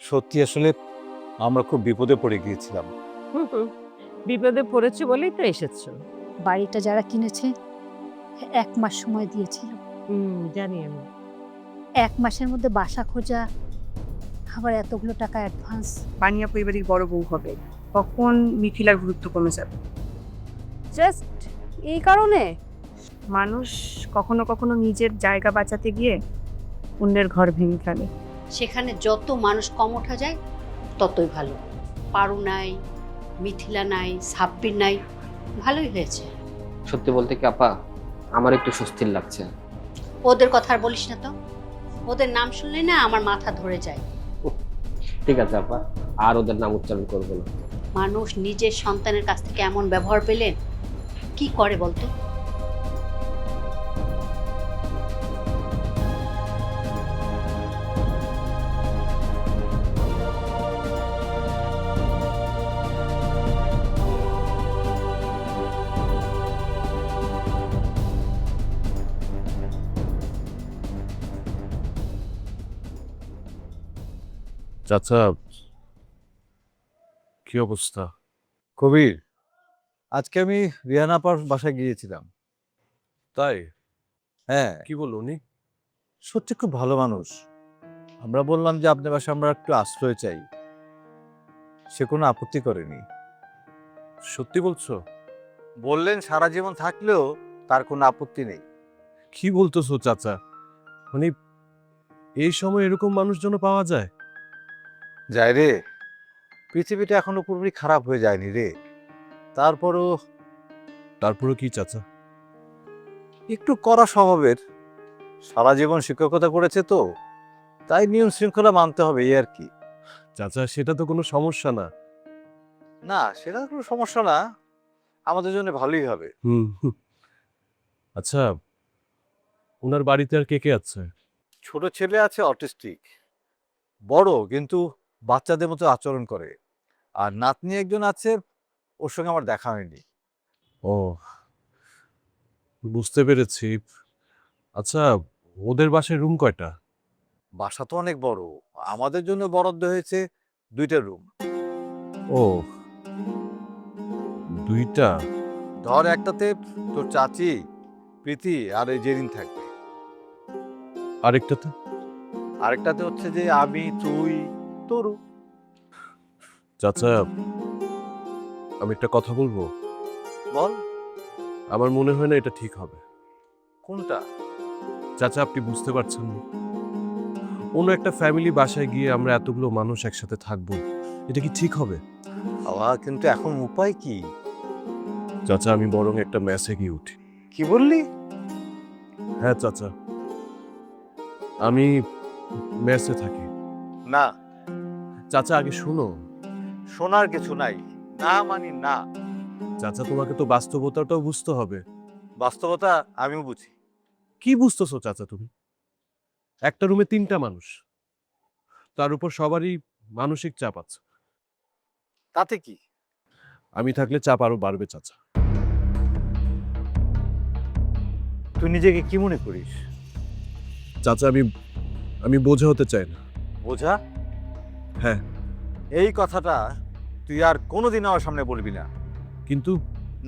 সত্যি আসলে আমরা খুব বিপদে পড়ে গিয়েছিলাম। হুম, হুম। বিপদে পড়েছে বলেই তো এসেছো। বাড়িটা যারা কিনেছে ১ মাস সময় দিয়েছিল। জানি আমি। ১ মাসের মধ্যে বাসা খোঁজা, আবার এতগুলো টাকা অ্যাডভান্স। পানিয়া পরিবারের বড় বউ হবে, তখন মিথিলার গুরুত্ব কমে যাবে। জাস্ট এই কারণে? মানুষ কখনো কখনো নিজের জায়গা বাঁচাতে গিয়ে অন্যের ঘর ভেঙে ফেলে। সেখানে যত মানুষ কম ওঠা যায় ততই ভালো। পারু নাই, মিথিলা নাই, সাব্বির নাই, ভালোই হয়েছে। সত্যি বলতে কি আপা, আমার একটু স্বস্তির লাগছে। ওদের কথা আর বলিস না তো, ওদের নাম শুনলে না আমার মাথা ধরে যায়। ঠিক আছে আপা, আর ওদের নাম উচ্চারণ করবো না। মানুষ নিজের সন্তানের কাছ থেকে এমন ব্যবহার পেলেন কি করে বলতো? চাচা, কি অবস্থা? কবির, আজকে আমি রিহান আপার বাসায় গিয়েছিলাম। তাই? হ্যাঁ, কি বললো উনি? সত্যি খুব ভালো মানুষ। আমরা বললাম যে আপনার বাসায় আমরা একটু আশ্রয় চাই, সে কোনো আপত্তি করেনি। সত্যি বলছো? বললেন সারা জীবন থাকলেও তার কোনো আপত্তি নেই। কি বলতেছো চাচা? মানে এই সময় এরকম মানুষজন পাওয়া যায়? যায় রে, পৃথিবীটা এখনো পুরোপুরি খারাপ হয়ে যায়নি রে। তারপরও তারপরে কি চাচা? একটু কড়া স্বভাবের, সারা জীবন শিক্ষকতা করেছে তো, তাই নিয়ম শৃঙ্খলা মানতে হবে এই আর কি। চাচা, সেটা তো কোনো সমস্যা না। না, সেটা কোনো সমস্যা না, আমাদের জন্য ভালোই হবে। হুম। আচ্ছা, ওনার বাড়িতে আর কে কে আছে? ছোট ছেলে আছে অটিস্টিক, বড় কিন্তু বাচ্চাদের মতো আচরণ করে। আর নাতনি একজন আছে, ওর সঙ্গে আমার দেখা হয়নি। ও, বুঝতে পেরেছি। আচ্ছা, ওদের বাসায় রুম কয়টা? বাসা তো অনেক বড়, আমাদের জন্য বরাদ্দ হয়েছে 2টা রুম। ও, 2টা? ধর একটাতে তোর চাচি, প্রীতি আর এই জেরিন থাকবে, আরেকটাতে? আরেকটাতে হচ্ছে যে আমি, তুই, তরু। চাচা, আমি একটা কথা বলবো? বল। আমার মনে হয় না এটা ঠিক হবে। কোনটা? চাচা, আপনি বুঝতে পারছেন না, অন্য একটা ফ্যামিলি বাসায় গিয়ে আমরা এতগুলো মানুষ একসাথে থাকবো, এটা কি ঠিক হবে? বাবা, কিন্তু এখন উপায় কি? চাচা, আমি বরং একটা মেসে গিয়ে উঠি। কি বললি? হ্যাঁ চাচা, আমি মেসে থাকি। না, চাচা আগে শুনো। শোনার কিছু নাই, না মানি না। চাচা, তোমাকে তো বাস্তবতাটাও বুঝতে হবে। বাস্তবতা আমিও বুঝি। কি বুঝতেছো চাচা তুমি? একটা রুমে 3টা মানুষ, তার উপর সবারই মানসিক চাপ আছে। তাতে কি? আমি থাকলে চাপ আরো বাড়বে চাচা। তুই নিজেকে কি মনে করিস? চাচা, আমি বোঝা হতে চাই না। বোঝা? হ্যাঁ। এই কথাটা তুই আর কোনোদিন আমার সামনে বলবি না। কিন্তু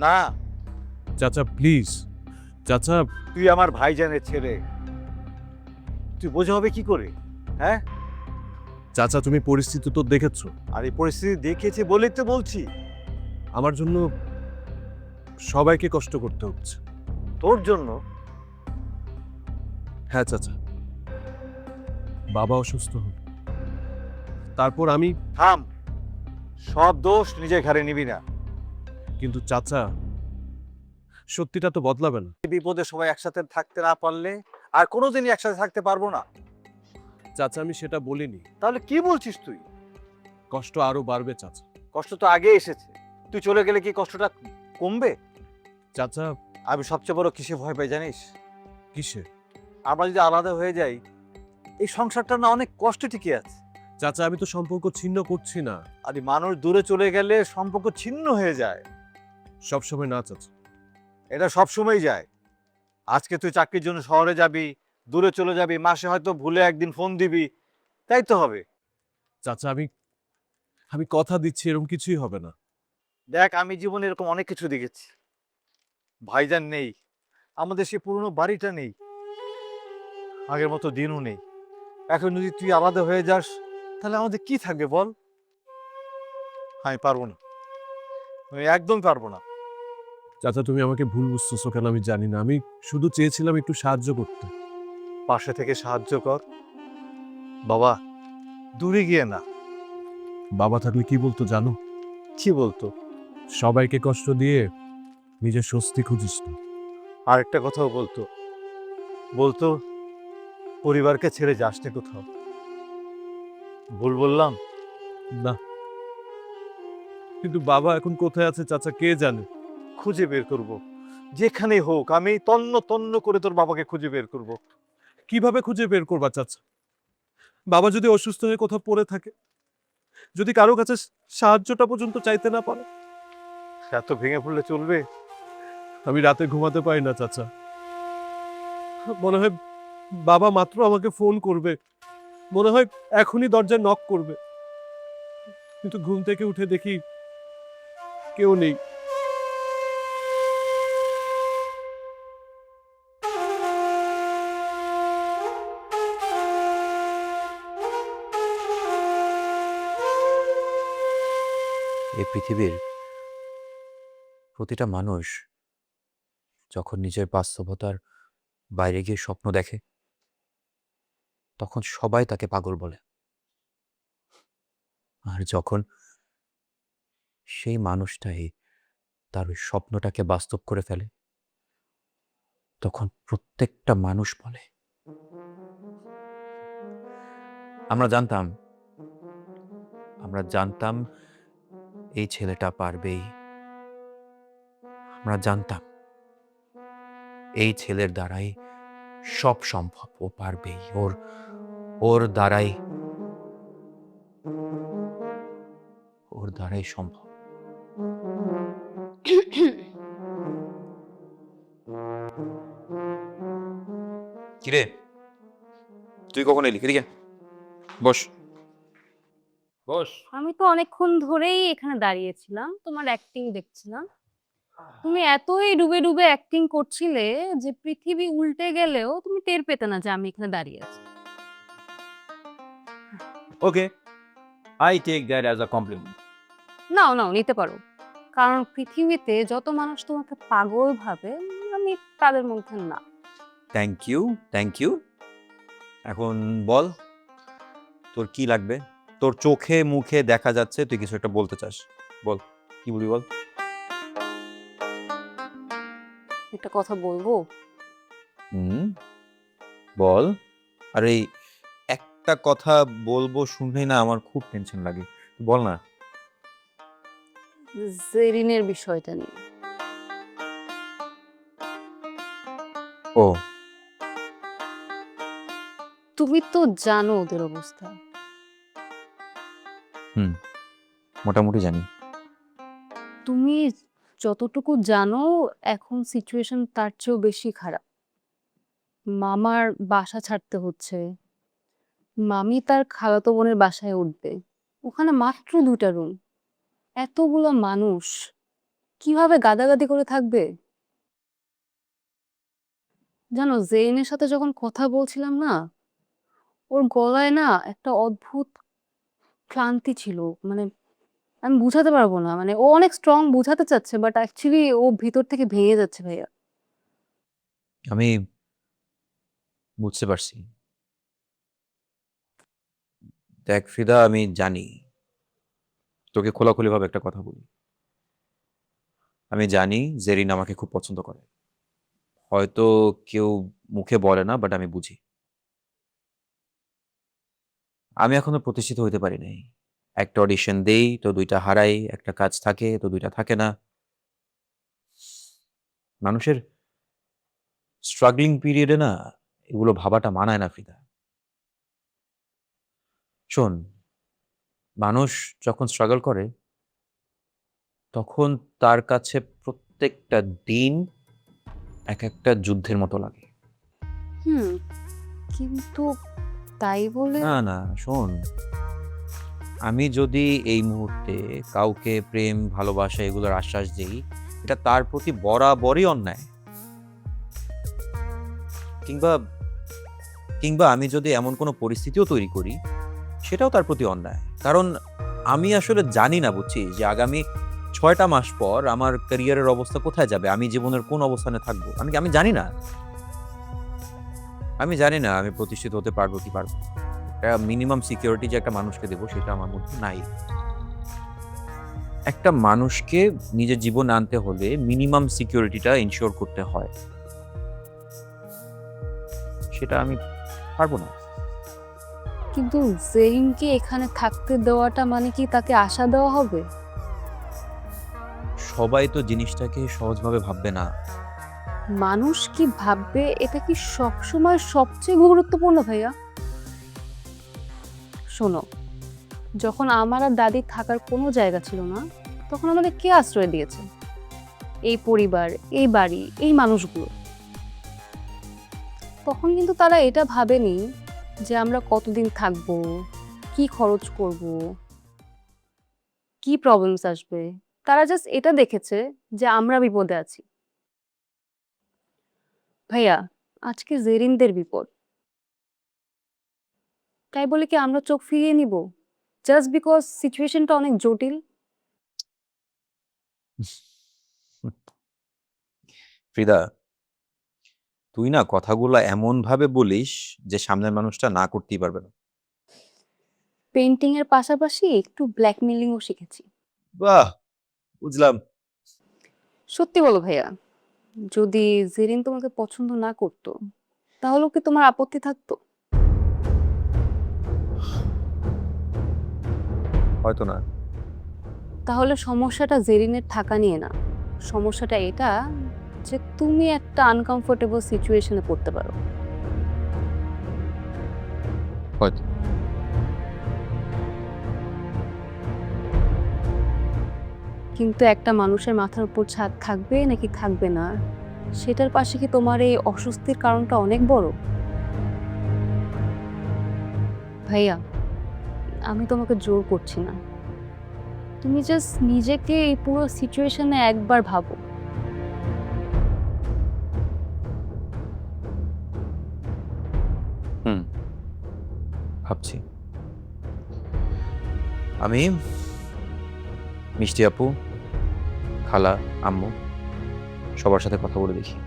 না, চাচা প্লিজ, চাচা। তুই আমার ভাইজানের ছেলে, তুই বোঝা হবে কি করে? হ্যাঁ, চাচা, তুমি পরিস্থিতি তো দেখেছো। আর এই পরিস্থিতি দেখেছি বলেই তো বলছি। আমার জন্য সবাইকে কষ্ট করতে হচ্ছে। তোর জন্য? হ্যাঁ চাচা, বাবা অসুস্থ হল, তারপর আমি। থাম, সব দোষ নিজের ঘাড়ে নিবি না। কিন্তু চাচা, সত্যিটা তো বদলাবে না। বিপদে সবাই একসাথে থাকতে না পারলে আর কোনোদিনই একসাথে থাকতে পারবো না। চাচা, আমি সেটা বলিনি। তাহলে কি বলছিস তুই? কষ্ট আরো বাড়বে চাচা। কষ্ট তো আগে এসেছে, তুই চলে গেলে কি কষ্টটা কমবে? চাচা। আমি সবচেয়ে বড় কিসে ভয় পাই জানিস? কিসে? আমরা যদি আলাদা হয়ে যাই, এই সংসারটা না অনেক কষ্টে টিকে আছে। চাচা, আমি তো সম্পর্ক ছিন্ন করছি না। আর এই মানুষ দূরে চলে গেলে সম্পর্ক ছিন্ন হয়ে যায়। সবসময় না চাচা। এটা সবসময় যায়। আজকে তুই চাকরির জন্য শহরে যাবি, দূরে চলে যাবি, মাসে হয়তো ভুলে একদিন ফোন দিবি, তাই তো হবে। চাচা আমি আমি কথা দিচ্ছি এরকম কিছুই হবে না। দেখ, আমি জীবনে এরকম অনেক কিছু দেখেছি। ভাইজান নেই, আমাদের সে পুরনো বাড়িটা নেই, আগের মতো দিনও নেই। এখন যদি তুই আলাদা হয়ে যাস তাহলে আমাদের কি থাকবে বল? আমি পারবো না, আমি একদম পারবো না। চাচা তুমি আমাকে ভুল বুঝতেছো কেন আমি জানি না, আমি শুধু চেয়েছিলাম একটু সাহায্য করতে। পাশে থেকে সাহায্য কর বাবা, দূরে গিয়ে না। বাবা থাকলে কি বলতো জানো? কি বলতো? সবাইকে কষ্ট দিয়ে নিজের স্বস্তি খুঁজিস না। আরেকটা কথাও বলতো, বলতো পরিবারকে ছেড়ে যাস না কোথাও। ভুল বললাম? না, কিন্তু বাবা এখন কোথায় আছে চাচা কে জানে। খুঁজে বের করব, যেখানেই হোক আমি তন্ন তন্ন করে তোর বাবাকে খুঁজে বের করব। কিভাবে খুঁজে বের করবা চাচা? বাবা যদি অসুস্থ হয়ে কোথাও পড়ে থাকে, যদি কারো কাছে সাহায্যটা পর্যন্ত চাইতে না পারে? এত ভেঙে পড়লে চলবে? আমি রাতে ঘুমাতে পারি না চাচা, মনে হয় বাবা মাত্র আমাকে ফোন করবে, মনে হয় এখনই দরজায় নক করবে, কিন্তু ঘুম থেকে উঠে দেখি কেউ নেই। এই পৃথিবীর প্রতিটা মানুষ যখন নিজের বাস্তবতার বাইরে গিয়ে স্বপ্ন দেখে তখন সবাই তাকে পাগল বলে, আর যখন সেই মানুষটাই তার ওই স্বপ্নটাকে বাস্তব করে ফেলে তখন প্রত্যেকটা মানুষ বলে। আমরা জানতাম এই ছেলেটা পারবেই, আমরা জানতাম এই ছেলের দ্বারাই সব সম্ভব, ও পারবেই, ওর দ্বারাই সম্ভব। কিরে, তুই কখন এলি? এদিকে বস। বস। আমি তো অনেকক্ষণ ধরেই এখানে দাঁড়িয়েছিলাম, তোমার অ্যাক্টিং দেখছিলাম। তুমি এতই ডুবে ডুবে অ্যাক্টিং করছিলে যে পৃথিবী উল্টে গেলেও তুমি টের পেতে না যে আমি এখানে দাঁড়িয়ে আছি। Okay, I take that as a compliment. নাও নাও, নিতে পারো, কারণ পৃথিবীতে যত মানুষ তোমাকে পাগল ভাবে আমি তাদের মধ্যে না। Thank you. এখন বল, তোর কি লাগবে? তোর চোখে মুখে দেখা যাচ্ছে তুই কিছু একটা বলতে চাস, বল কি বলবি বল। একটা কথা বলবো? বল। আর এই একটা কথা বলবো শুনলেই না আমার খুব টেনশন লাগে, বল না। জেরিনের বিষয়টা নিয়ে। ও, তুমি তো জানো ওদের অবস্থা। মোটামুটি জানি। তুমি যতটুকু জানো এখন সিচুয়েশন তার চেয়েও বেশি খারাপ। মামার বাসা ছাড়তে হচ্ছে, মামি তার খালাতো বোনের বাসায় উঠবে, ওখানে মাত্র 2টা রুম, এতগুলো মানুষ কিভাবে গাদাগাদি করে থাকবে? জানো, জেইনের সাথে যখন কথা বলছিলাম না, ওর গলায় না একটা অদ্ভুত ক্লান্তি ছিল, মানে আমি বুঝাতে পারবো না, মানে ও অনেক স্ট্রং বুঝাতে চাচ্ছে বাট অ্যাকচুয়ালি ও ভিতর থেকে ভেঙে যাচ্ছে ভাইয়া। আমি বুঝতে পারছি। দেখ ফ্রিদা, আমি জানি, তোকে খোলাখুলি ভাবে একটা কথা বলি, আমি জানি জেরিন আমাকে খুব পছন্দ করে, হয়তো কেউ মুখে বলে না বাট আমি বুঝি। আমি এখনো প্রতিষ্ঠিত হইতে পারি নাই, একটা অডিশন দেই তো 2টা হারাই, একটা কাজ থাকে তো 2টা থাকে না। মানুষের স্ট্রাগলিং পিরিয়ডে না এগুলো ভাবাটা মানায় না ফ্রিদা। শোন, মানুষ যখন স্ট্রাগল করে তখন তার কাছে প্রত্যেকটা দিন এক একটা যুদ্ধের মতো লাগে। কিন্তু তাই বলে না শোন, আমি যদি এই মুহূর্তে কাউকে প্রেম ভালোবাসা এগুলোর আশ্বাস দিই, এটা তার প্রতি বরাবরই অন্যায়। কিংবা কিংবা আমি যদি এমন কোনো পরিস্থিতিও তৈরি করি, সেটাও তার প্রতি অন্যায়। কারণ আমি আসলে জানি না, বুঝছিস, যে আগামী 6টা মাস পর আমার ক্যারিয়ারের অবস্থা কোথায় যাবে, আমি জীবনের কোন অবস্থানে থাকবো, আমি জানি না। আমি জানি না আমি প্রতিষ্ঠিত হতে পারবো কি পারবো। একটা মিনিমাম সিকিউরিটি যে একটা মানুষকে দেবো, সেটা আমার মধ্যে নাই। একটা মানুষকে নিজের জীবনে আনতে হলে মিনিমাম সিকিউরিটিটা ইনশিওর করতে হয়, সেটা আমি পারবো না। কিন্তু জেরিনকে এখানে থাকতে দেওয়াটা মানে কি তাকে আশা দেওয়া হবে? সবাই তো জিনিসটাকে সহজভাবে ভাববে না। মানুষ কি ভাববে এটা কি সবসময় সবচেয়ে গুরুত্বপূর্ণ ভাইয়া? শোনো, যখন আমার আর দাদির থাকার কোনো জায়গা ছিল না, তখন আমাদের কে আশ্রয় দিয়েছে? এই পরিবার, এই বাড়ি, এই মানুষগুলো। তখন কিন্তু তারা এটা ভাবেনি যে আমরা কতদিন থাকবো, কি খরচ করব, কি প্রবলেমস আসবে। তারা জাস্ট এটা দেখেছে যে আমরা বিপদে আছি। ভাইয়া, আজকে জেরিনদের বিপদ, তাই বলে কি আমরা চোখ ফিরিয়ে নিব জাস্ট বিকজ সিচুয়েশনটা অনেক জটিল? ফ্রিদা, তুই না কথাগুলো এমন ভাবে বলিস যে সামনের মানুষটা না করতেই পারবে না। পেন্টিং এর পাশাপাশি একটু ব্ল্যাকমেলিংও শিখেছি। বাহ, বুঝলাম। সত্যি বলো ভাইয়া, যদি জেরিন তোমাকে পছন্দ না করতো, তাহলেও কি তোমার আপত্তি থাকতো? হয়তো না। তাহলে সমস্যাটা জেরিনের থাকা নিয়ে না, সমস্যাটা এটা যে তুমি একটা আনকমফোর্টেবল সিচুয়েশনে পড়তে পারো। হয়তো। কিন্তু একটা মানুষের মাথার উপর ছাদ থাকবে নাকি থাকবে না, সেটার পাশে কি তোমার এই অস্বস্তির কারণটা অনেক বড়? ভাইয়া, আমি তোমাকে জোর করছি না, তুমি জাস্ট নিজেকে এই পুরো সিচুয়েশনে একবার ভাবো। ভাবছি। আমি মিষ্টি আপু, খালা, আম্মু সবার সাথে কথা বলে দেখি।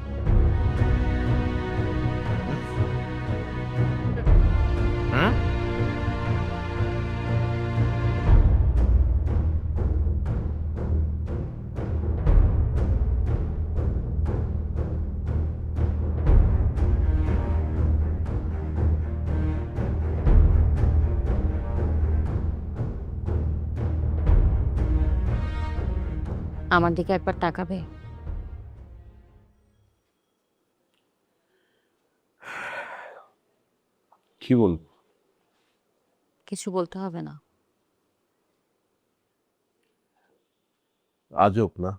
আমার দিকে একবার তাকাবে? কি বলবো? কিছু বলতে হবে না। আজব না?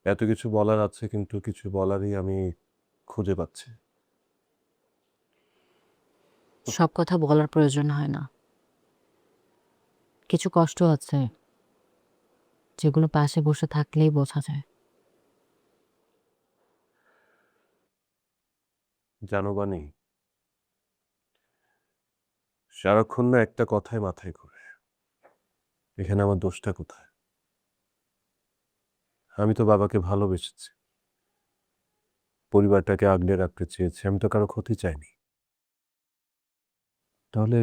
এত কিছু বলার আছে, কিন্তু কিছু বলারই আমি খুঁজে পাচ্ছি। সব কথা বলার প্রয়োজন হয় না। কিছু কষ্ট আছে যেগুলো পাশে বসে থাকলেই বোঝা যায়। জানো বানি, সারাক্ষণ না একটা কথাই মাথায় ঘুরে, এখানে আমার দোষটা কোথায়? আমি তো বাবাকে ভালোবেসেছি, পরিবারটাকে আগলে রাখতে চেয়েছি, আমি তো কারো ক্ষতি চাইনি। তাহলে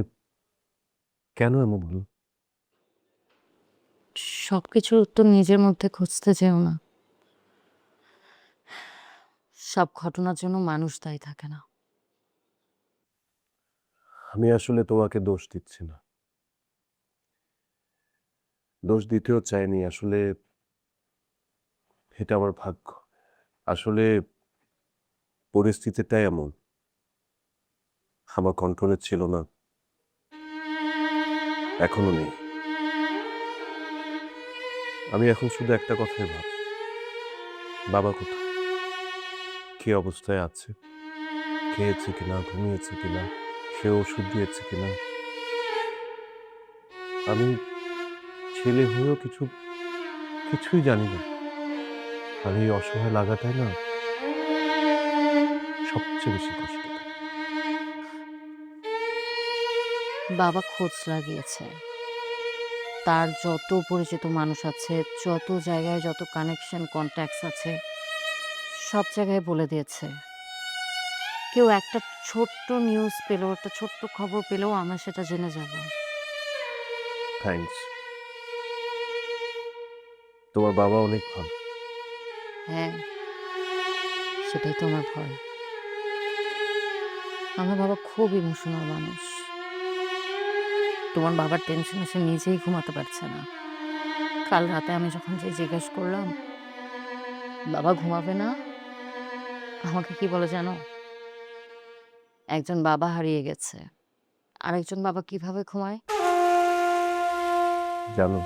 কেন এমন হলো? সবকিছুর উত্তর নিজের মধ্যে খুঁজতে যেও না। সব ঘটনার জন্য মানুষ দায়ী থাকে না। আমি আসলে তোমাকে দোষ দিচ্ছি না, দোষ দিতেও চাইনি। আসলে এটা আমার ভাগ্য। আসলে পরিস্থিতিটাই এমন, আমার কন্ট্রোলে ছিল না, এখনো নেই। আমি এখন শুধু একটা কথাই ভাব, বাবা কোথায়, কি অবস্থায় আছে, খেয়েছে কিনা, ঘুমিয়েছে কিনা, সে ওষুধ দিয়েছে কিনা, আমি ছেলে হয়েও কিছুই জানি না। আর এই অসহায় লাগাটাই না সবচেয়ে বেশি কষ্ট দেয়। বাবা খোঁজ লাগিয়েছে, তার যত পরিচিত মানুষ আছে, যত জায়গায় যত কানেকশন কন্ট্যাক্টস আছে, সব জায়গায় বলে দিয়েছে। কেউ একটা ছোট্ট নিউজ পেলো, একটা ছোট্ট খবর পেলেও আমরা সেটা জেনে যাব। থ্যাঙ্কস, তোমার বাবা অনেক ভালো। হ্যাঁ, সেটাই তো আমার ভয়। আমার বাবা খুব ইমোশনাল মানুষ। তোমার বাবার টেনশনে সে নিজেই ঘুমাতে পারছে না। কাল রাতে আমি যখন জিজ্ঞেস করলাম বাবা ঘুমাবে না, আমাকে কি বলে জানো? একজন বাবা হারিয়ে গেছে, আরেকজন বাবা কিভাবে ঘুমায়? জানো,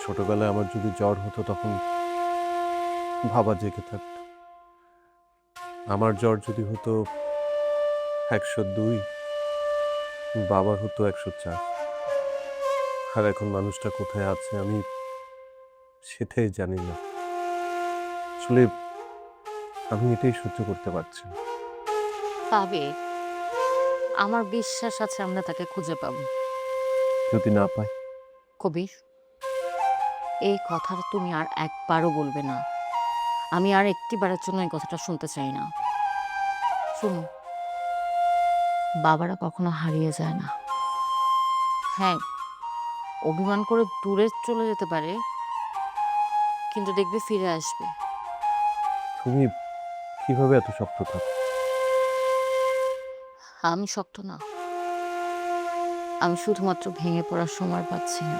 ছোটবেলায় আমার যদি জ্বর হতো তখন বাবা জেগে থাকতো। আমার জ্বর যদি হতো 102, বাবার হতো 104। আর এখন মানুষটা কোথায় আছে আমি সেটাই জানি না। আসলে আমি এটাই সহ্য করতে পারছি না। পাবে, আমার বিশ্বাস আছে আমরা তাকে খুঁজে পাবো। যদি না পাই? কবির, এই কথাটা তুমি আর একবারও বলবে না। আমি আর একটিবারের জন্য এই কথাটা শুনতে চাই না। শুনো, বাবারা কখনো হারিয়ে যায় না। হ্যাঁ, অভিমান করে দূরে চলে যেতে পারে, কিন্তু দেখবে ফিরে আসবে। তুমি কিভাবে এত শক্ত থাকো? আমি শক্ত না, আমি শুধুমাত্র ভেঙে পড়ার সময় পাচ্ছি না।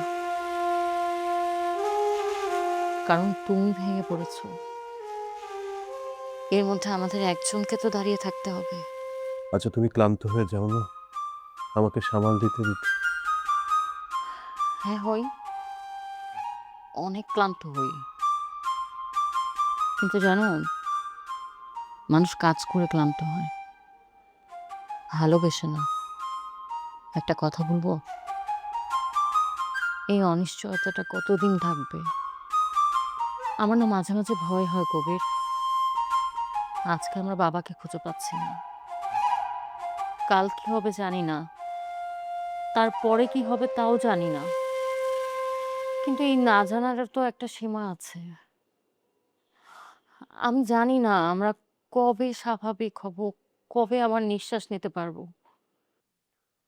কারণ তুমি ভেঙে পড়েছো, এর মধ্যে আমাদের একজনকে তো দাঁড়িয়ে থাকতে হবে। আচ্ছা, তুমি ক্লান্ত হয়ে যাও না, আমাকে সামাল দিতে দিতে। হ্যাঁ হই, অনেক ক্লান্ত হই, কিন্তু জানো, মানুষ কাজ করে ক্লান্ত হয়, ভালোবেসে না। একটা কথা বলবো, এই অনিশ্চয়তাটা কতদিন থাকবে? আমার না মাঝে মাঝে ভয় হয় কবির। আজকে আমরা বাবাকে খুঁজে পাচ্ছি না, কাল কি হবে জানি না, তারপরে কি হবে তাও জানি না। কিন্তু এই না জানার তো একটা সীমা আছে। আমি জানি না আমরা কবে স্বাভাবিক হব, কবে আবার নিঃশ্বাস নিতে পারবো।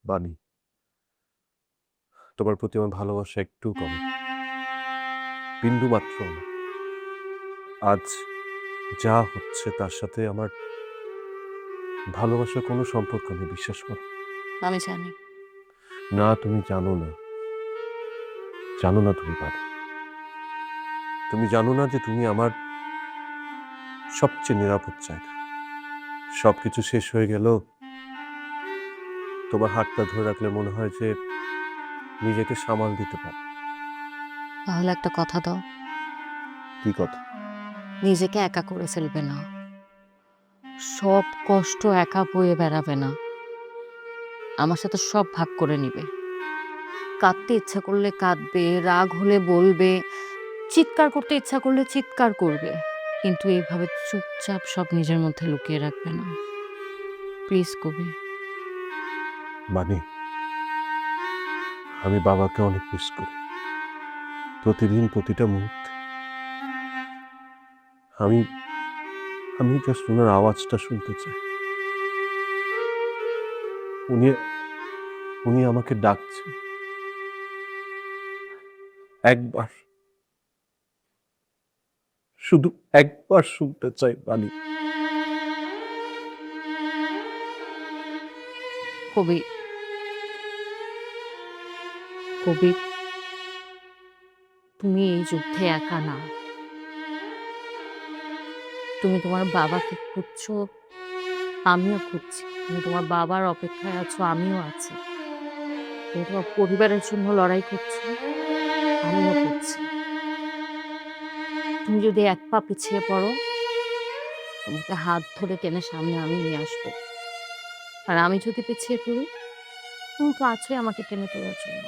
বানি, তোমার প্রতি আমার ভালোবাসা একটু কম, বিন্দু মাত্র না। আজ যা হচ্ছে তার সাথে আমার ভালোবাসার কোনো সম্পর্ক নেই, বিশ্বাস করো। আমি জানি। না, তুমি জানো না, জানো না তুমি পারো। তুমি জানো না যে তুমি আমার সবচেয়ে নিরাপদ জায়গা। সবকিছু শেষ হয়ে গেল, তোমার হাতটা ধরে রাখলে মনে হয় যে নিজেকে সামাল দিতে পারো। তাহলে একটা কথা দাও, কি কথা? নিজেকে একা করে ফেলবে না, সব কষ্ট একা বয়ে বেড়াবে না, আমার সাথে সব ভাগ করে নিবে। কাঁদতে ইচ্ছা করলে কাঁদবে, রাগ হলে বলবে, চিৎকার করতে ইচ্ছা করলে চিৎকার করবে, কিন্তু এইভাবে চুপচাপ সব নিজের মধ্যে লুকিয়ে রাখবে না। প্লিজ কবি। মানে আমি বাবাকে অনেক মিস করি, প্রতিদিন প্রতিটা মুহূর্তে। আমি আমি জাস্ট ওনার আওয়াজটা শুনতে চাই। উনি উনি আমাকে ডাকছেন, একবার, শুধু একবার শুনতে চাই বাণী। কবি, কবি, তুমি এই যুদ্ধে একা না। তুমি তোমার বাবাকে খুঁজছো, আমিও খুঁজছি। তুমি তোমার বাবার অপেক্ষায় আছো, আমিও আছি। তুমি তোমার পরিবারের জন্য লড়াই করছো, আমিও করছি। তুমি যদি এক পা পিছিয়ে পড়ো, তোমাকে হাত ধরে টেনে সামনে আমি নিয়ে আসবো। আর আমি যদি পিছিয়ে পড়ি, তুমি তো আছোই আমাকে টেনে তোলার জন্য।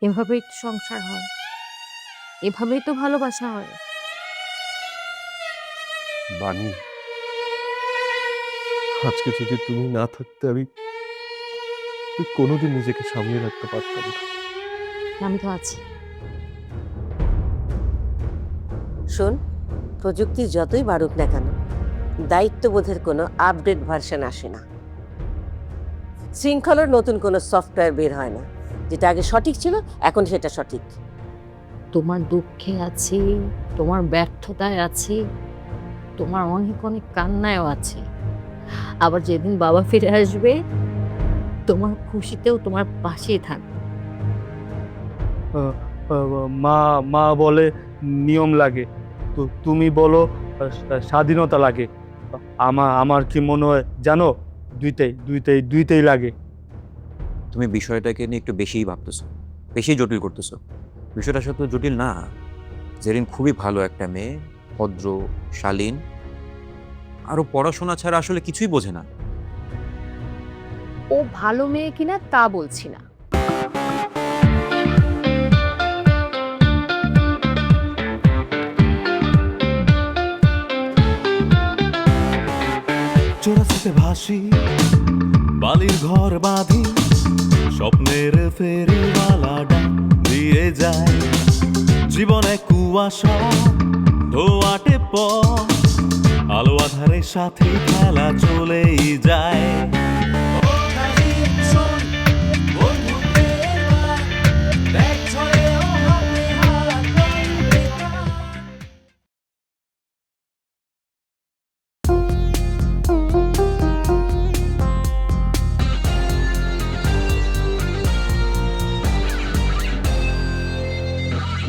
এভাবেই তো সংসার হয়, এভাবেই তো ভালোবাসা হয়। বানি, আজকে যদি তুমি না থাকতে আমি কোনোদিন নিজেকে সামলে রাখতে পারতাম না। আমি তো আছি। শোন, প্রযুক্তি যতই বাড়ুক না কেন, দায়িত্ববোধের কোনো আপডেট ভার্সন আসে না। শৃঙ্খলার নতুন কোনো সফটওয়্যার বের হয় না। যেটা আগে সঠিক ছিল এখন সেটা সঠিক। তোমার দুঃখে আছি, তোমার ব্যর্থতায় আছি, তোমার অনেক অনেক কান্নায়ও আছে। আবার যেদিন বাবা ফিরে আসবে, তোমার খুশিতেও তোমার পাশেই থাকবে। মা মা বলে নিয়ম লাগে, তো তুমি বলো স্বাধীনতা লাগে। আমার কি মনে হয় জানো, দুইটাই লাগে। তুমি বিষয়টাকে নিয়ে একটু বেশিই ভাবতেছো, বেশি জটিল করতেছো। বিষয়টা আসলে তো জটিল না। জেরিন খুবই ভালো একটা মেয়ে, ভদ্র, শালীন, আরো পড়াশোনা ছাড়া আসলে কিছুই বোঝে না। ও ভালো মেয়ে কিনা তা বলছি না, চোরাস্রোতে ভাসি, বালির ঘর বাঁধি, স্বপ্নের ফেরিওয়ালাটা দিয়ে যায়। জীবনে কুয়াশা ধোয়াটে পথ, আলো আধারের সাথে খেলা চলেই যায়।